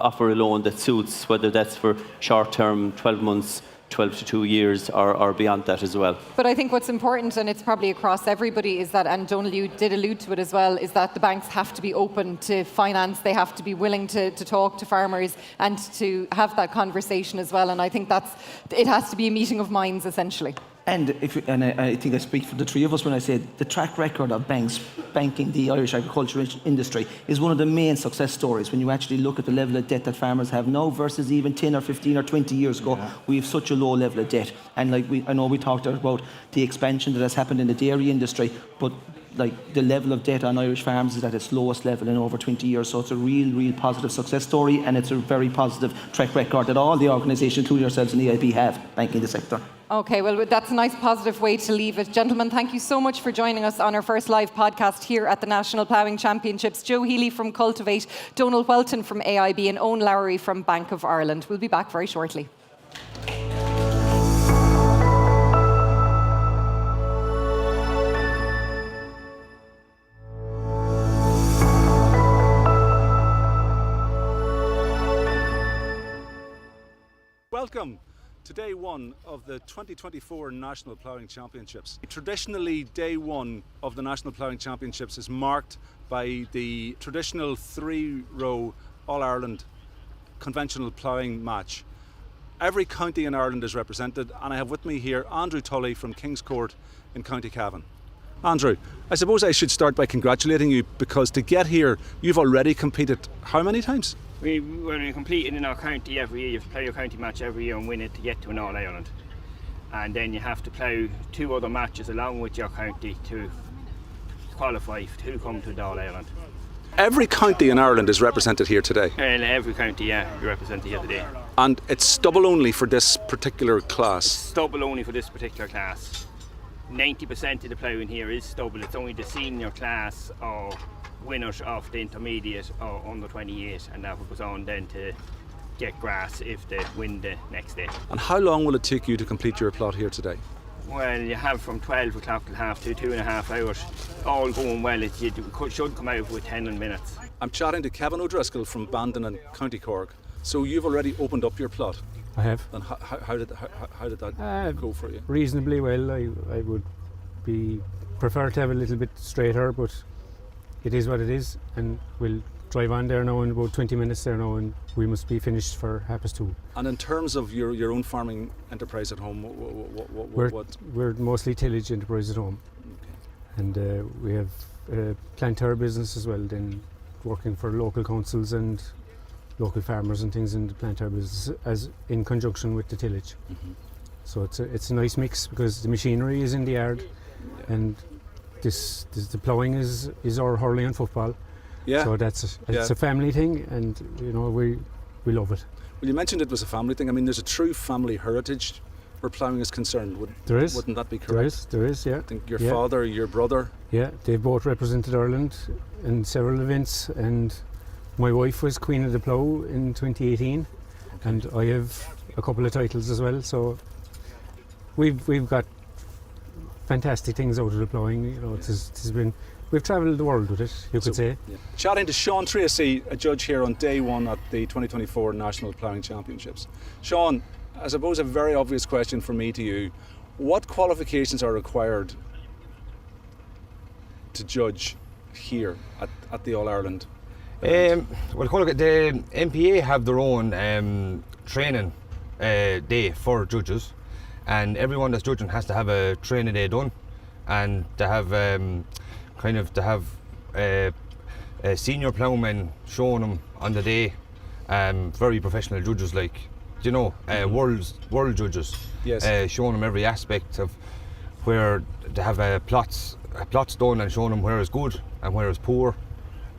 offer a loan that suits, whether that's for short term, 12 months, 12 to 2 years, or beyond that as well. But I think what's important, and it's probably across everybody, is that, and Donal, you did allude to it as well, is that the banks have to be open to finance. They have to be willing to talk to farmers and to have that conversation as well. And I think it has to be a meeting of minds, essentially. And I think I speak for the three of us when I say the track record of banks banking the Irish agricultural industry is one of the main success stories. When you actually look at the level of debt that farmers have now versus even 10 or 15 or 20 years ago, we have such a low level of debt. And I know we talked about the expansion that has happened in the dairy industry, but the level of debt on Irish farms is at its lowest level in over 20 years. So it's a real positive success story, and it's a very positive track record that all the organisations, including yourselves in the EIB, have banking the sector. Okay, well, that's a nice positive way to leave it. Gentlemen, thank you so much for joining us on our first live podcast here at the National Ploughing Championships. Joe Healy from Cultivate, Donal Welton from AIB, and Owen Lowry from Bank of Ireland. We'll be back very shortly. Welcome to day one of the 2024 National Ploughing Championships. Traditionally, day one of the National Ploughing Championships is marked by the traditional 3-row All-Ireland conventional ploughing match. Every county in Ireland is represented, and I have with me here Andrew Tully from Kingscourt in County Cavan. Andrew, I suppose I should start by congratulating you, because to get here you've already competed how many times? When we compete in our county every year, you have to play your county match every year and win it to get to an All-Ireland. And then you have to plough 2 other matches along with your county to qualify to come to the All-Ireland. Every county in Ireland is represented here today? And every county, yeah, you're represented here today. And it's stubble only for this particular class? Stubble only for this particular class. 90% of the ploughing here is stubble. It's only the senior class or winners of the intermediate or under 28, and that goes on then to get grass if they win the next day. And how long will it take you to complete your plot here today? Well, you have from 12 o'clock till half 2.5 hours. All going well, you should come out with 10 minutes. I'm chatting to Kevin O'Driscoll from Bandon and County Cork. So you've already opened up your plot? I have. And how did that go for you? Reasonably well. I would prefer to have a little bit straighter, but it is what it is, and we'll drive on there now in about 20 minutes there now, and we must be finished for 2:30. And in terms of your own farming enterprise at home, what? We're mostly tillage enterprise at home. Okay. And we have a planter business as well, then working for local councils and local farmers and things in the planter business as in conjunction with the tillage. Mm-hmm. So it's a nice mix, because the machinery is in the yard, and the ploughing is our hurling and football. Yeah. So it's a family thing, and we love it. Well, you mentioned it was a family thing. I mean, there's a true family heritage where ploughing is concerned. Wouldn't that be correct? There is, yeah. I think your father, your brother. Yeah, they both represented Ireland in several events, and my wife was Queen of the Plough in 2018, and I have a couple of titles as well. So we've got fantastic things out of the ploughing. We've travelled the world with it, you could say. Yeah. Chatting to Sean Tracy, a judge here on day one at the 2024 National Ploughing Championships. Sean, I suppose a very obvious question from me to you. What qualifications are required to judge here at the All-Ireland? The NPA have their own training day for judges, and everyone that's judging has to have a training day done, and to have senior ploughmen showing them on the day, very professional judges, world judges, yes. Showing them every aspect of where to have plots done, and showing them where it's good and where it's poor,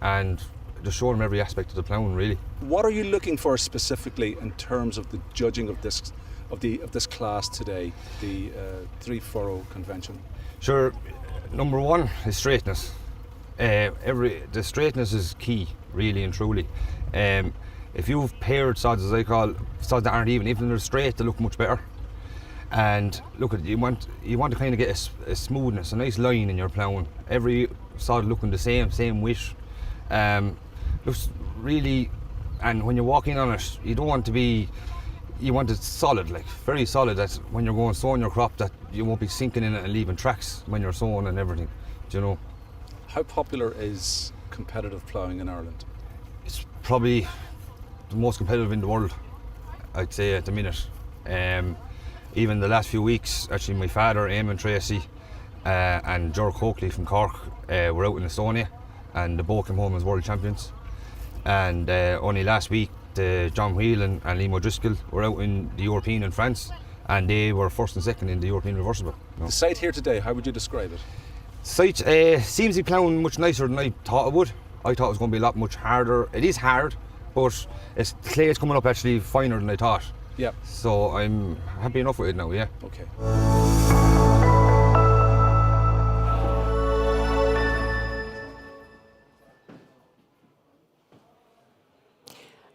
and just showing them every aspect of the ploughing, really. What are you looking for specifically in terms of the judging of this class today, the 3-furrow convention? Sure. Number one is straightness. The straightness is key, really and truly. If you've paired sods, as I call sods that aren't even, if they're straight, they look much better. And look, you want to kind of get a smoothness, a nice line in your ploughing. Every sod looking the same width. Looks really and when you're walking on it, you don't want to be. You want it solid, like very solid. That when you're going sowing your crop, that you won't be sinking in it and leaving tracks when you're sowing and everything. Do you know? How popular is competitive ploughing in Ireland? It's probably the most competitive in the world, I'd say at the minute. Even the last few weeks, actually, my father, Eamon Tracy, and George Coakley from Cork were out in Estonia, and they both came home as world champions. And only last week, John Whelan and Liam O'Driscoll were out in the European in France, and they were first and second in the European reversible. The site here today, how would you describe it? Site seems to be ploughing much nicer than I thought it would. I thought it was going to be a lot much harder. It is hard, but the clay is coming up actually finer than I thought. Yeah. So I'm happy enough with it now, yeah. Okay.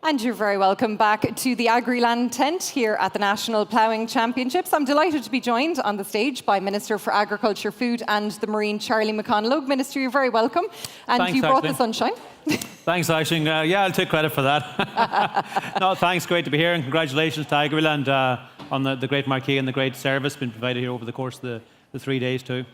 And you're very welcome back to the Agriland tent here at the National Ploughing Championships. I'm delighted to be joined on the stage by Minister for Agriculture, Food and the Marine, Charlie McConalogue. Minister, you're very welcome. And Thanks, you brought Aisling. the sunshine. Thanks, Aisling. Yeah, I'll take credit for that. No, thanks. Great to be here, and congratulations to Agriland on the great marquee and the great service been provided here over the course of the 3 days too.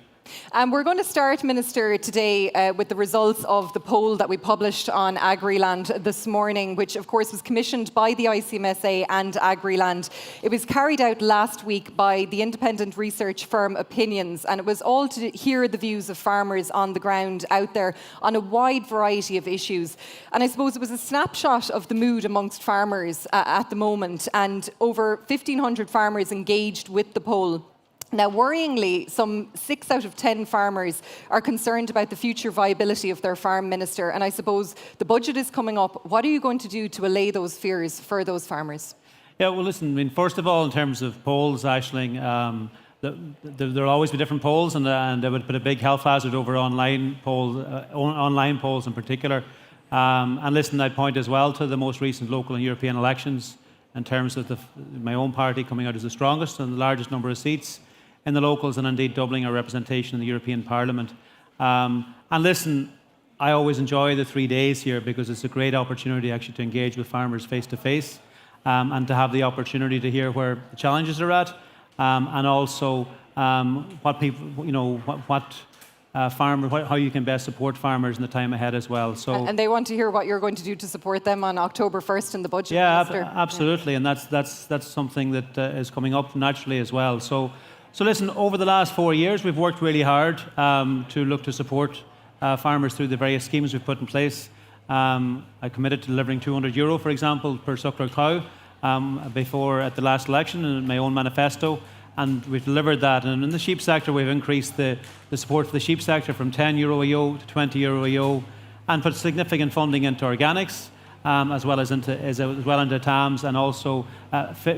We're going to start, Minister, today with the results of the poll that we published on Agriland this morning, which of course was commissioned by the ICMSA and Agriland. It was carried out last week by the independent research firm Opinions, and it was all to hear the views of farmers on the ground out there on a wide variety of issues. And I suppose it was a snapshot of the mood amongst farmers at the moment, and over 1,500 farmers engaged with the poll. Now, worryingly, some 6 out of 10 farmers are concerned about the future viability of their farm, Minister. And I suppose the budget is coming up. What are you going to do to allay those fears for those farmers? Yeah, well, listen, I mean, first of all, in terms of polls, Aisling, there'll always be different polls, and they would put a big health hazard over online polls in particular. And listen, I'd point as well to the most recent local and European elections in terms of my own party coming out as the strongest and the largest number of seats in the locals, and indeed doubling our representation in the European Parliament. And listen, I always enjoy the 3 days here because it's a great opportunity actually to engage with farmers face to face, and to have the opportunity to hear where the challenges are at, and also what people, you know, how you can best support farmers in the time ahead as well. So, and they want to hear what you're going to do to support them on October 1st in the budget, yeah, Minister. absolutely, and that's something that is coming up naturally as well. So listen, over the last 4 years, we've worked really hard to look to support farmers through the various schemes we've put in place. I committed to delivering €200, for example, per suckler cow before at the last election in my own manifesto, and we've delivered that. And in the sheep sector, we've increased the support for the sheep sector from €10 a ewe to €20 a ewe, and put significant funding into organics, as well into TAMS, and also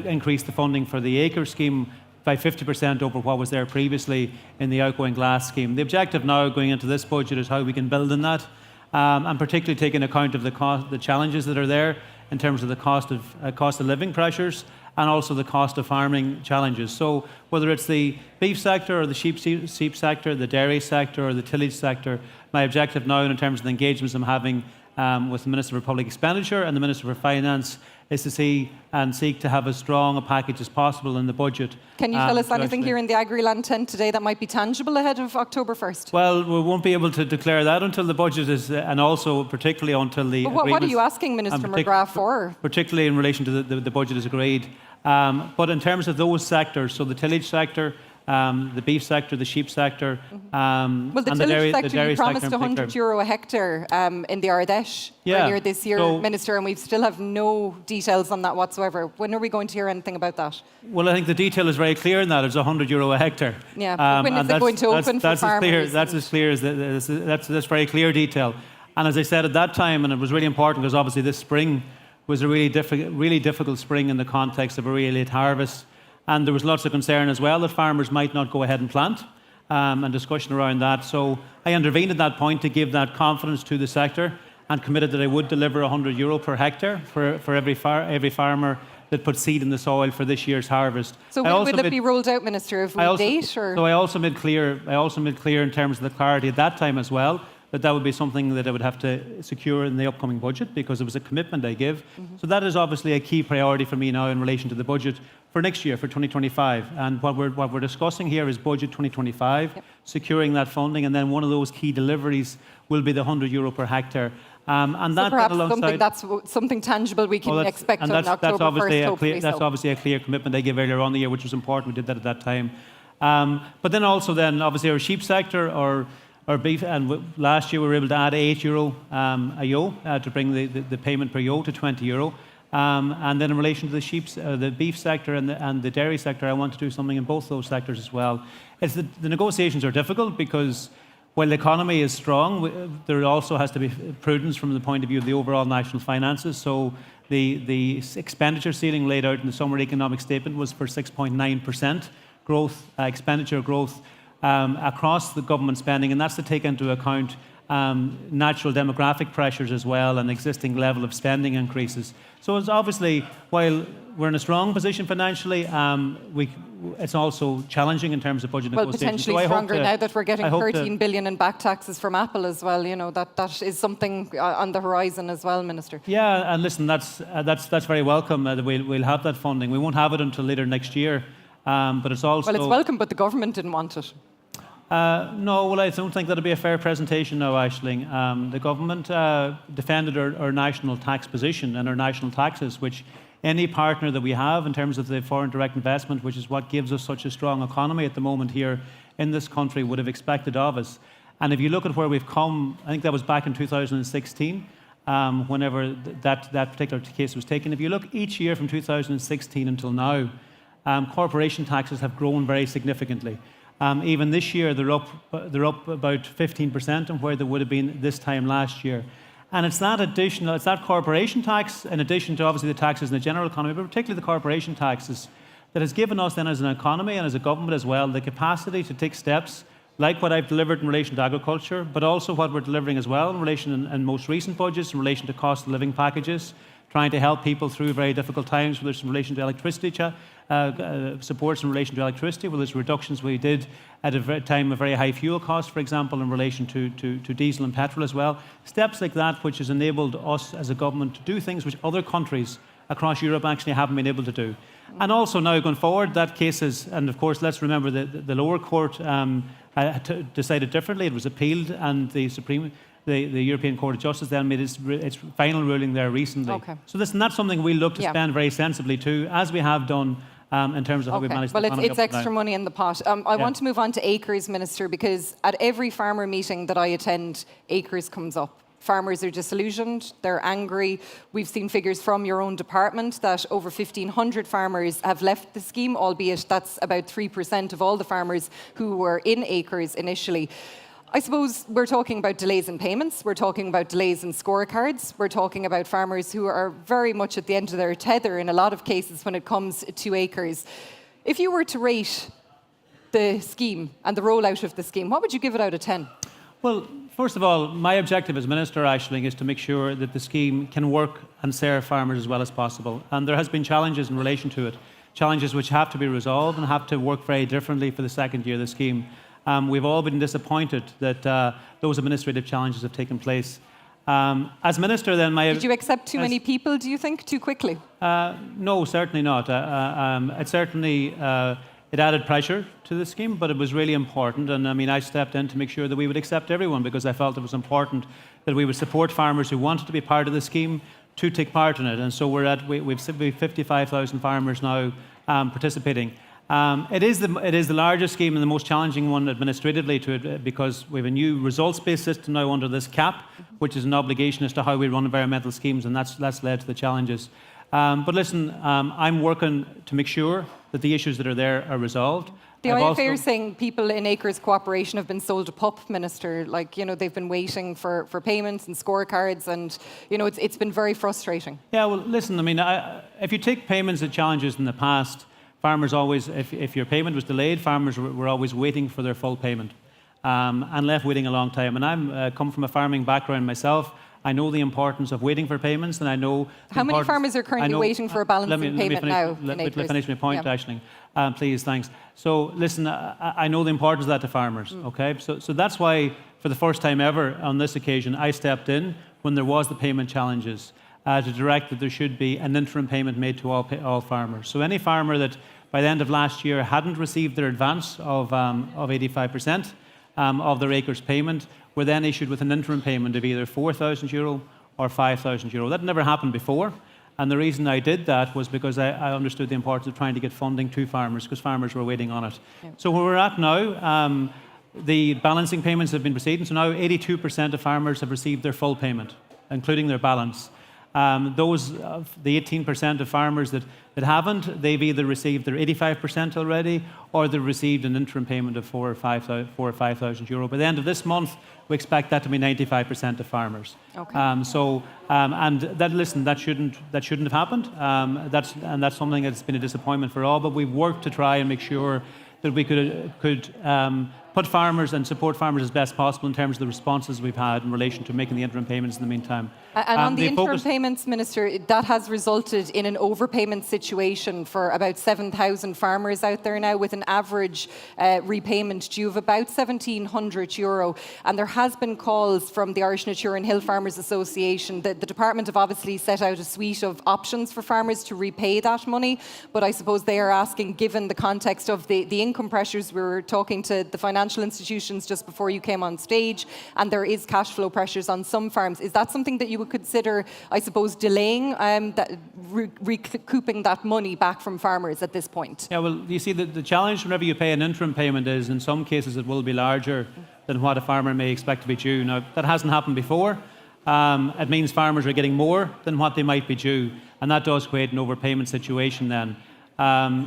increased the funding for the acre scheme by 50% over what was there previously in the outgoing GLASS scheme. The objective now going into this budget is how we can build on that, and particularly taking account of the challenges that are there in terms of the cost of living pressures and also the cost of farming challenges. So whether it's the beef sector or the sheep sector, the dairy sector or the tillage sector, my objective now in terms of the engagements I'm having with the Minister for Public Expenditure and the Minister for Finance is to see and seek to have as strong a package as possible in the budget. Can you tell us anything here in the Agriland tent today that might be tangible ahead of October 1st? Well, we won't be able to declare that until the budget is, and also particularly until the But what are you asking Minister McGrath for? Particularly in relation to the budget is agreed. But in terms of those sectors, so the tillage sector, the beef sector, the sheep sector, well, the and tillage the dairy you promised sector €100 a hectare in the Ardèche earlier this year, Minister, and we still have no details on that whatsoever. When are we going to hear anything about that? Well, I think the detail is very clear in that. It's €100 a hectare. Yeah, but when is it going to open for farmers? That's as clear as that's very clear detail. And as I said at that time, and it was really important because obviously this spring was a really difficult spring in the context of a really late harvest. And there was lots of concern as well that farmers might not go ahead and plant, and discussion around that. So I intervened at that point to give that confidence to the sector and committed that I would deliver €100 per hectare for every farmer that put seed in the soil for this year's harvest. So will it be rolled out, Minister, if we date? Or? So I also made clear in terms of the clarity at that time as well that would be something that I would have to secure in the upcoming budget because it was a commitment I give. So that is obviously a key priority for me now in relation to the budget for next year, for 2025. And what we're discussing here is budget 2025, securing that funding, and then one of those key deliveries will be the €100 per hectare. And So that perhaps that's something tangible we can expect on October 1st, hopefully. That's obviously a clear commitment I gave earlier on the year, which was important. We did that at that time. But then obviously our sheep sector, our beef, and last year we were able to add €8 a ewe to bring the payment per ewe to €20. And then in relation to the beef sector and the dairy sector, I want to do something in both those sectors as well. The negotiations are difficult because while the economy is strong, there also has to be prudence from the point of view of the overall national finances. So the expenditure ceiling laid out in the summary economic statement was for 6.9% growth, expenditure growth across the government spending, and that's to take into account natural demographic pressures as well and existing level of spending increases. So it's obviously, while we're in a strong position financially, it's also challenging in terms of budget negotiations. Potentially stronger now that we're getting 13 billion in back taxes from Apple as well. You know, that is something on the horizon as well, Minister. Yeah, and listen, that's very welcome. We'll have that funding. We won't have it until later next year. But it's also... Well, it's welcome, but the government didn't want it. No, well, I don't think that'll be a fair presentation now, Aisling. The government defended our national tax position and our national taxes, which any partner that we have in terms of the foreign direct investment, which is what gives us such a strong economy at the moment here in this country, would have expected of us. And if you look at where we've come, I think that was back in 2016, whenever that particular case was taken. If you look each year from 2016 until now, corporation taxes have grown very significantly. Even this year, they're up about 15% on where they would have been this time last year. And it's that corporation tax, in addition to obviously the taxes in the general economy, but particularly the corporation taxes, that has given us then as an economy and as a government as well the capacity to take steps like what I've delivered in relation to agriculture, but also what we're delivering as well in relation in most recent budgets in relation to cost of living packages, trying to help people through very difficult times, whether it's in relation to electricity, supports in relation to electricity, whether it's reductions we did at a time of very high fuel costs, for example, in relation to diesel and petrol as well. Steps like that which has enabled us as a government to do things which other countries across Europe actually haven't been able to do. And also now going forward, that case is, and of course let's remember the lower court decided differently. It was appealed and the European Court of Justice then made its final ruling there recently. Okay. So that's something we look to spend very sensibly too, as we have done in terms of how we've managed the economy. Well, it's extra money in the pot. I want to move on to acres, Minister, because at every farmer meeting that I attend, acres comes up. Farmers are disillusioned, they're angry. We've seen figures from your own department that over 1,500 farmers have left the scheme, albeit that's about 3% of all the farmers who were in acres initially. I suppose we're talking about delays in payments, we're talking about delays in scorecards, we're talking about farmers who are very much at the end of their tether in a lot of cases when it comes to acres. If you were to rate the scheme and the rollout of the scheme, what would you give it out of 10? Well, first of all, my objective as Minister, Aisling, is to make sure that the scheme can work and serve farmers as well as possible. And there has been challenges in relation to it, challenges which have to be resolved and have to work very differently for the second year of the scheme. We've all been disappointed that those administrative challenges have taken place. As Minister, then Did you accept too many people, do you think, too quickly? No, certainly not. It added pressure to the scheme, but it was really important. And I stepped in to make sure that we would accept everyone because I felt it was important that we would support farmers who wanted to be part of the scheme to take part in it. And so we've 55,000 farmers now participating. It is the largest scheme and the most challenging one administratively because we have a new results-based system now under this CAP, which is an obligation as to how we run environmental schemes, and that's led to the challenges. But listen, I'm working to make sure that the issues that are there are resolved. The IFA are saying people in Acres Cooperation have been sold a pup, Minister. They've been waiting for payments and scorecards, and it's been very frustrating. Yeah, well, listen, if you take payments and challenges in the past, farmers always, if your payment was delayed, farmers were always waiting for their full payment and left waiting a long time. And I'm come from a farming background myself. I know the importance of waiting for payments, and I know... How many farmers are currently waiting for a balancing payment now? Let me finish my point, Aisling. Please, thanks. So, listen, I know the importance of that to farmers, okay? So that's why for the first time ever on this occasion, I stepped in when there was the payment challenges to direct that there should be an interim payment made to all farmers. So any farmer that by the end of last year hadn't received their advance of 85% of their acres payment were then issued with an interim payment of either €4,000 or €5,000. That never happened before. And the reason I did that was because I understood the importance of trying to get funding to farmers, because farmers were waiting on it. Yeah. So where we're at now, the balancing payments have been proceeding. So now 82% of farmers have received their full payment, including their balance. The 18% of farmers that haven't, they've either received their 85% already, or they've received an interim payment of €4,000 or €5,000. By the end of this month, we expect that to be 95% of farmers. Okay. And that shouldn't have happened. That's something that's been a disappointment for all. But we've worked to try and make sure that we could put farmers and support farmers as best possible in terms of the responses we've had in relation to making the interim payments in the meantime. And on the interim payments, Minister, that has resulted in an overpayment situation for about 7,000 farmers out there now, with an average repayment due of about €1,700. And there has been calls from the Irish Nature and Hill Farmers Association. The department have obviously set out a suite of options for farmers to repay that money, but I suppose they are asking, given the context of the income pressures, we were talking to the financial institutions just before you came on stage, and there is cash flow pressures on some farms. Is that something that you would consider, I suppose, delaying recouping that money back from farmers at this point? Yeah, well, you see, the challenge whenever you pay an interim payment is, in some cases, it will be larger than what a farmer may expect to be due. Now, that hasn't happened before. It means farmers are getting more than what they might be due, and that does create an overpayment situation then.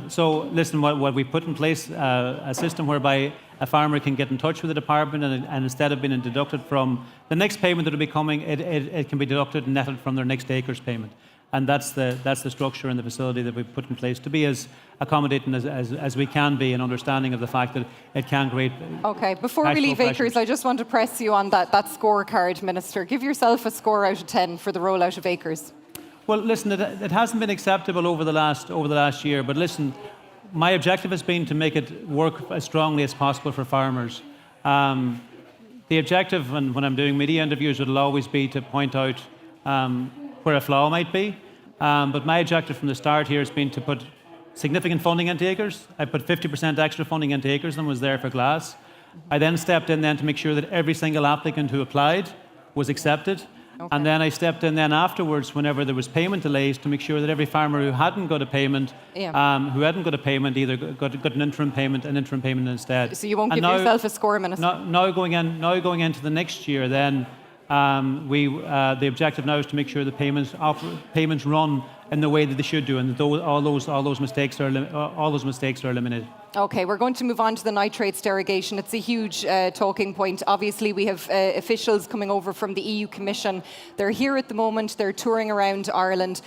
So listen, what we put in place, a system whereby a farmer can get in touch with the department, and instead of being deducted from the next payment that will be coming, it can be deducted and netted from their next acre's payment. And that's the structure and the facility that we've put in place to be as accommodating as we can be, in understanding of the fact that it can create. Okay, before we leave acres, I just want to press you on that scorecard, Minister. Give yourself a score out of 10 for the rollout of acres. Well, listen, it hasn't been acceptable over the last year, but listen, my objective has been to make it work as strongly as possible for farmers. The objective, and when I'm doing media interviews, it'll always be to point out where a flaw might be. But my objective from the start here has been to put significant funding into acres. I put 50% extra funding into acres than was there for glass. I then stepped in then to make sure that every single applicant who applied was accepted. Okay. And then I stepped in then afterwards, whenever there was payment delays, to make sure that every farmer who hadn't got a payment, either got an interim payment instead. So you won't give yourself a score, Minister? Now going into the next year, then the objective now is to make sure the payments run in the way that they should do, and that all those mistakes are eliminated. Okay, we're going to move on to the nitrates derogation. It's a huge talking point. Obviously, we have officials coming over from the EU Commission. They're here at the moment. They're touring around Ireland.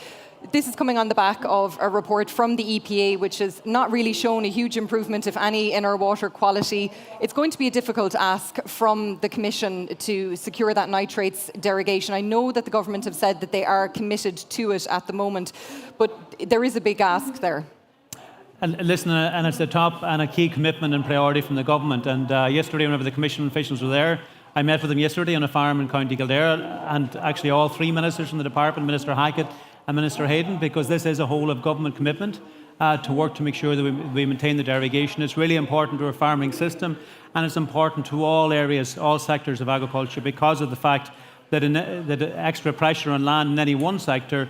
This is coming on the back of a report from the EPA, which has not really shown a huge improvement, if any, in our water quality. It's going to be a difficult ask from the Commission to secure that nitrates derogation. I know that the government have said that they are committed to it at the moment, but there is a big ask there. And listen, and it's a top and a key commitment and priority from the government. And yesterday, whenever the Commission officials were there, I met with them yesterday on a farm in County Kildare, and actually all three ministers from the department, Minister Hackett and Minister Hayden, because this is a whole of government commitment to work to make sure that we maintain the derogation. It's really important to our farming system, and it's important to all areas, all sectors of agriculture, because of the fact that that extra pressure on land in any one sector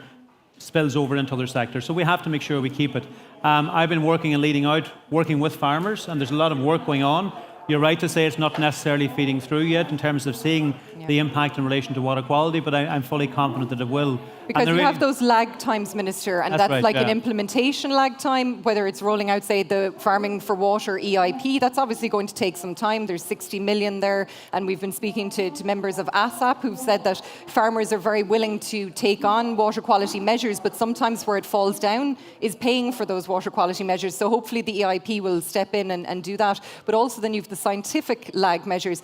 spills over into other sectors. So we have to make sure we keep it. I've been working and leading out, working with farmers, and there's a lot of work going on. You're right to say it's not necessarily feeding through yet in terms of seeing the impact in relation to water quality, but I'm fully confident that it will. Because you have those lag times, Minister, and that's right, an implementation lag time, whether it's rolling out, say, the Farming for Water EIP, that's obviously going to take some time. There's 60 million there, and we've been speaking to members of ASAP who've said that farmers are very willing to take on water quality measures, but sometimes where it falls down is paying for those water quality measures. So hopefully the EIP will step in and do that. But also then you've the scientific lag measures.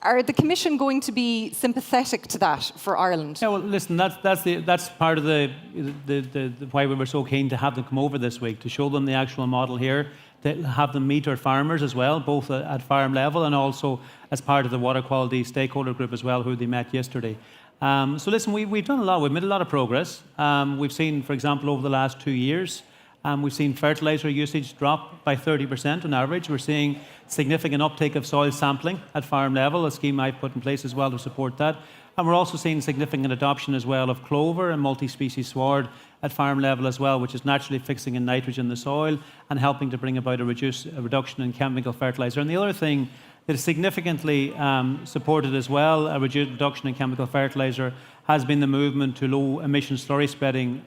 Are the Commission going to be sympathetic to that for Ireland? Yeah, well, listen, that's part of the why we were so keen to have them come over this week, to show them the actual model here, have them meet our farmers as well, both at farm level and also as part of the water quality stakeholder group as well, who they met yesterday. So listen, we've done a lot. We've made a lot of progress. We've seen, for example, over the last 2 years, we've seen fertiliser usage drop by 30% on average. We're seeing significant uptake of soil sampling at farm level, a scheme I've put in place as well to support that. And we're also seeing significant adoption as well of clover and multi-species sward at farm level as well, which is naturally fixing in nitrogen in the soil and helping to bring about a reduction in chemical fertiliser. And the other thing that is significantly supported as well, a reduction in chemical fertiliser, has been the movement to low emission slurry spreading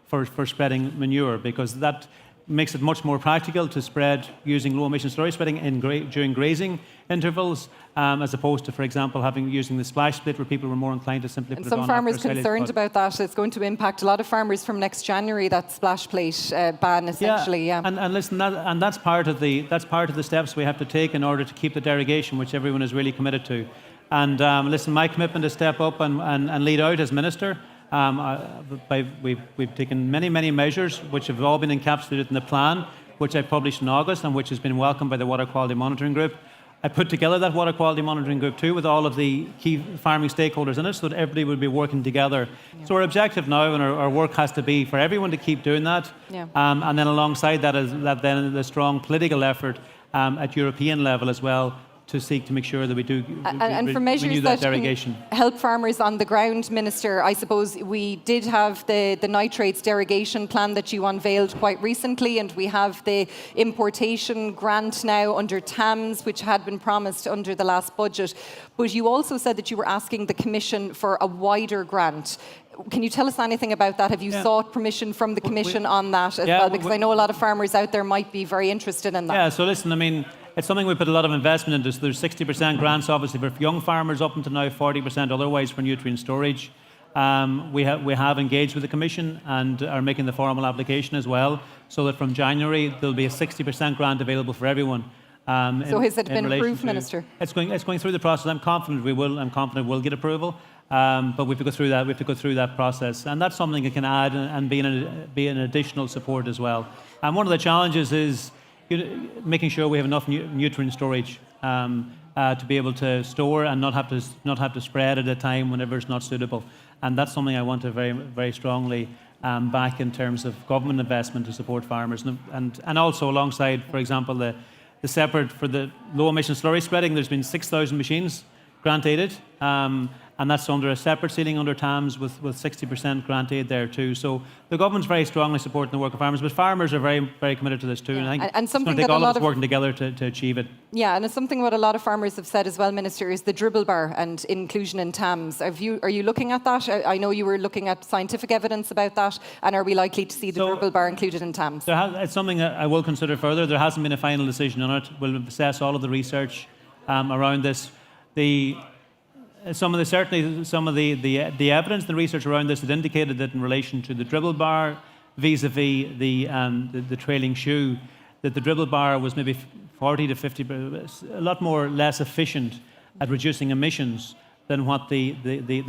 for spreading manure, because that makes it much more practical to spread using low emission slurry spreading during grazing intervals, as opposed to, for example, using the splash split, where people were more inclined to simply put it on. And some farmers concerned about that. It's going to impact a lot of farmers from next January, that splash plate ban, essentially. Yeah. And listen, that's part of the steps we have to take in order to keep the derogation, which everyone is really committed to. And listen, my commitment to step up and lead out as minister. We've taken many measures which have all been encapsulated in the plan, which I published in August and which has been welcomed by the Water Quality Monitoring Group. I put together that Water Quality Monitoring Group too, with all of the key farming stakeholders in it, so that everybody would be working together. Yeah. So our objective now, and our work has to be for everyone to keep doing that. Yeah. And then alongside that is then the strong political effort at European level as well, to seek to make sure that we do and for measures that derogation can help farmers on the ground, Minister. I suppose we did have the nitrates derogation plan that you unveiled quite recently, and we have the importation grant now under TAMS, which had been promised under the last budget. But you also said that you were asking the Commission for a wider grant. Can you tell us anything about that? Have you sought permission from the Commission on that as well? Because I know a lot of farmers out there might be very interested in that. Yeah, so listen, I mean, it's something we put a lot of investment into. So there's 60% grants, obviously, for young farmers, up until now 40% otherwise for nutrient storage. We have engaged with the Commission and are making the formal application as well, so that from January there'll be a 60% grant available for everyone. So has it been approved, Minister? It's going through the process. I'm confident we will. I'm confident we'll get approval. But we have to go through that. We have to go through that process, and that's something that can add and be an additional support as well. And one of the challenges is making sure we have enough nutrient storage to be able to store and not have to spread at a time whenever it's not suitable. And that's something I want to very strongly back in terms of government investment to support farmers, and also alongside, for example, the separate for the low emission slurry spreading. There's been 6,000 machines grant aided. And that's under a separate ceiling under TAMS with 60% grant aid there too. So the government's very strongly supporting the work of farmers, but farmers are very committed to this too. Yeah. And I think and it's going to take all of us working together to achieve it. Yeah, and it's something what a lot of farmers have said as well, Minister, is the dribble bar and inclusion in TAMS. Are you looking at that? I know you were looking at scientific evidence about that, and are we likely to see the dribble bar included in TAMS? It's something that I will consider further. There hasn't been a final decision on it. We'll assess all of the research around this. Some of the evidence, the research around this had indicated that in relation to the dribble bar vis-a-vis the trailing shoe, that the dribble bar was maybe 40 to 50%, a lot less efficient at reducing emissions than what the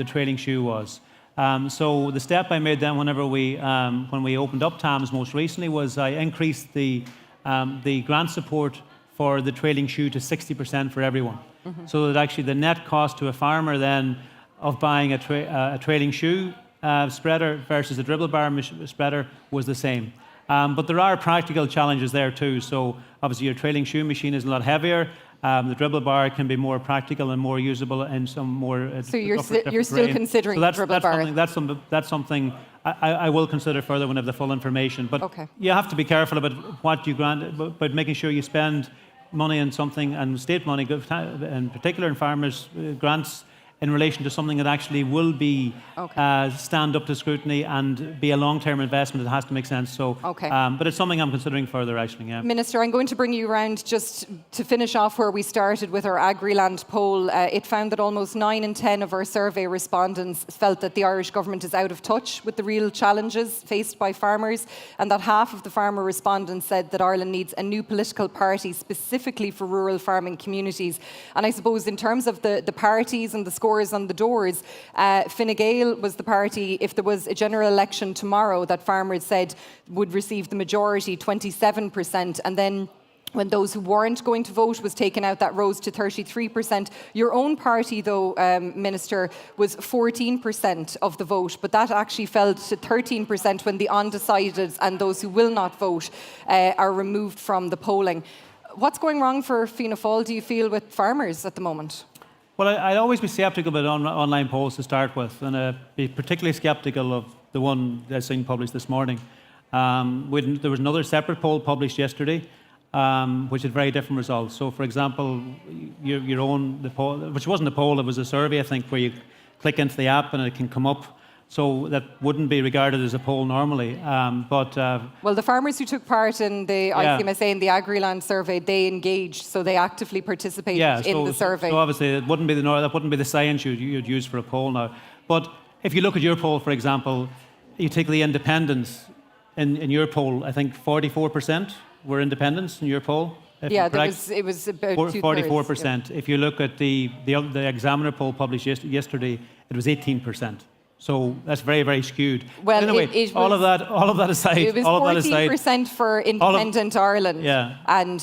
trailing shoe was. So the step I made then, when we opened up TAMS most recently, was I increased the grant support for the trailing shoe to 60% for everyone. Mm-hmm. So that actually the net cost to a farmer then of buying a trailing shoe spreader versus a dribble bar spreader was the same. But there are practical challenges there too. So obviously your trailing shoe machine is a lot heavier. The dribble bar can be more practical and more usable in some more. So you're still considering the dribble bar? That's something I will consider further when I have the full information. But you have to be careful about what you grant, about making sure you spend money on something, and state money, in particular in farmers' grants, in relation to something that actually will be stand up to scrutiny and be a long-term investment. It has to make sense. So, but it's something I'm considering further, actually. Yeah. Minister, I'm going to bring you around just to finish off where we started with our Agriland poll. It found that almost 9 in 10 of our survey respondents felt that the Irish government is out of touch with the real challenges faced by farmers, and that half of the farmer respondents said that Ireland needs a new political party specifically for rural farming communities. And I suppose in terms of the parties and the scores on the doors. Fine Gael was the party, if there was a general election tomorrow, that farmers said would receive the majority, 27%, and then when those who weren't going to vote was taken out, that rose to 33%. Your own party, though, Minister, was 14% of the vote, but that actually fell to 13% when the undecideds and those who will not vote are removed from the polling. What's going wrong for Fianna Fáil, do you feel, with farmers at the moment? Well, I'd always be sceptical about online polls to start with, and I'd be particularly sceptical of the one that's seen published this morning. There was another separate poll published yesterday, which had very different results. So, for example, the poll, which wasn't a poll, it was a survey, I think, where you click into the app and it can come up. So that wouldn't be regarded as a poll normally. Well, the farmers who took part in the ICMSA and the Agriland survey, they engaged, so they actively participated in the survey. So obviously, that wouldn't be the science you'd use for a poll now. But if you look at your poll, for example, you take the independents in your poll. I think 44% were independents in your poll. Yeah, it was about 44%. If you look at the Examiner poll published yesterday, it was 18%. So that's very, very skewed. Well, anyway, all of that aside, it was 14% for Independent Ireland. Yeah. And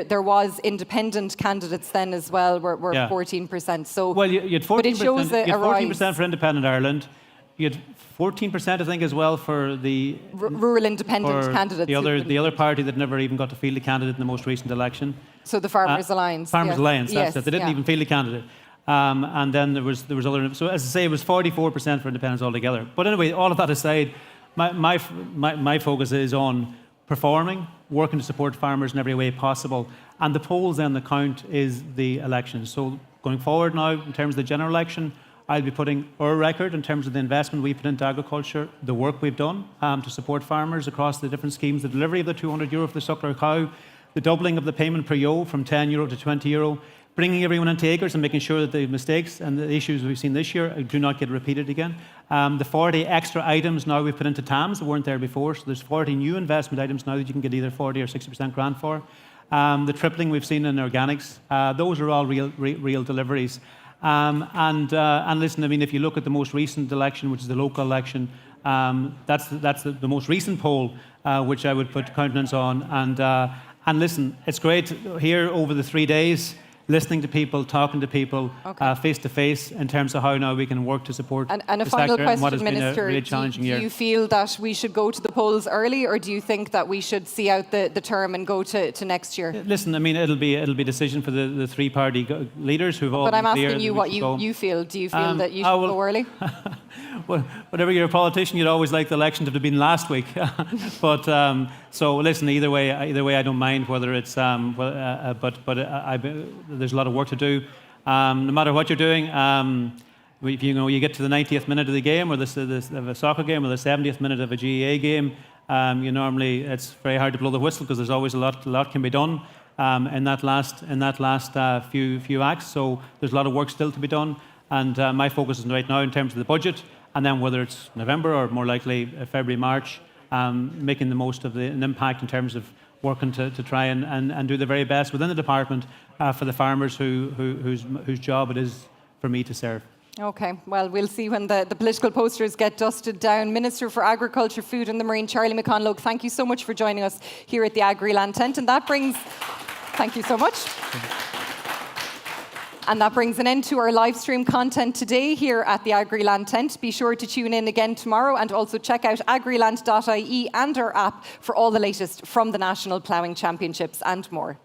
there was independent candidates then as well, were 14%. So well, you had 14%. But it shows a 14% for Independent Ireland. You had 14%, I think, as well for the rural independent candidates. The other party that never even got to field a candidate in the most recent election. So the Farmers Alliance. Farmers Alliance. That's yes, it. They didn't even field a candidate. And then there was other. So as I say, it was 44% for independents altogether. But anyway, all of that aside, my focus is on performing, working to support farmers in every way possible, and the polls then the count is the election. So going forward now, in terms of the general election, I'll be putting our record in terms of the investment we put into agriculture, the work we've done to support farmers across the different schemes, the delivery of the €200 for the suckler cow, the doubling of the payment per ewe from €10 to €20, bringing everyone into acres and making sure that the mistakes and the issues we've seen this year do not get repeated again. The 40 extra items now we've put into TAMs that weren't there before, so there's 40 new investment items now that you can get either 40 or 60% grant for. The tripling we've seen in organics, those are all real deliveries. And listen, I mean, if you look at the most recent election, which is the local election, that's the most recent poll, which I would put countenance on. And listen, it's great here over the 3 days, listening to people, talking to people, face to face, in terms of how now we can work to support and the a final sector question, and what has Minister, been a really challenging year. Do you feel that we should go to the polls early, or do you think that we should see out the term and go to next year? Listen, I mean, it'll be a decision for the three-party leaders who've all. But I'm been clear asking you what you feel. Do you feel that you should go early? Well, whenever you're a politician, you'd always like the election to have been last week. But so listen, either way, I don't mind whether it's. There's a lot of work to do. No matter what you're doing, if you get to the 90th minute of the game, or of a soccer game, or the 70th minute of a GAA game, it's very hard to blow the whistle because there's always a lot can be done in that last few acts. So there's a lot of work still to be done, and my focus is right now in terms of the budget, and then whether it's November or more likely February, March, making the most of an impact in terms of working to try and do the very best within the department for the farmers whose job it is for me to serve. Okay, well, we'll see when the political posters get dusted down. Minister for Agriculture, Food and the Marine, Charlie McConlogue, thank you so much for joining us here at the Agriland tent. And that brings... Thank you so much. And that brings an end to our live stream content today here at the Agriland tent. Be sure to tune in again tomorrow, and also check out agriland.ie and our app for all the latest from the National Ploughing Championships and more.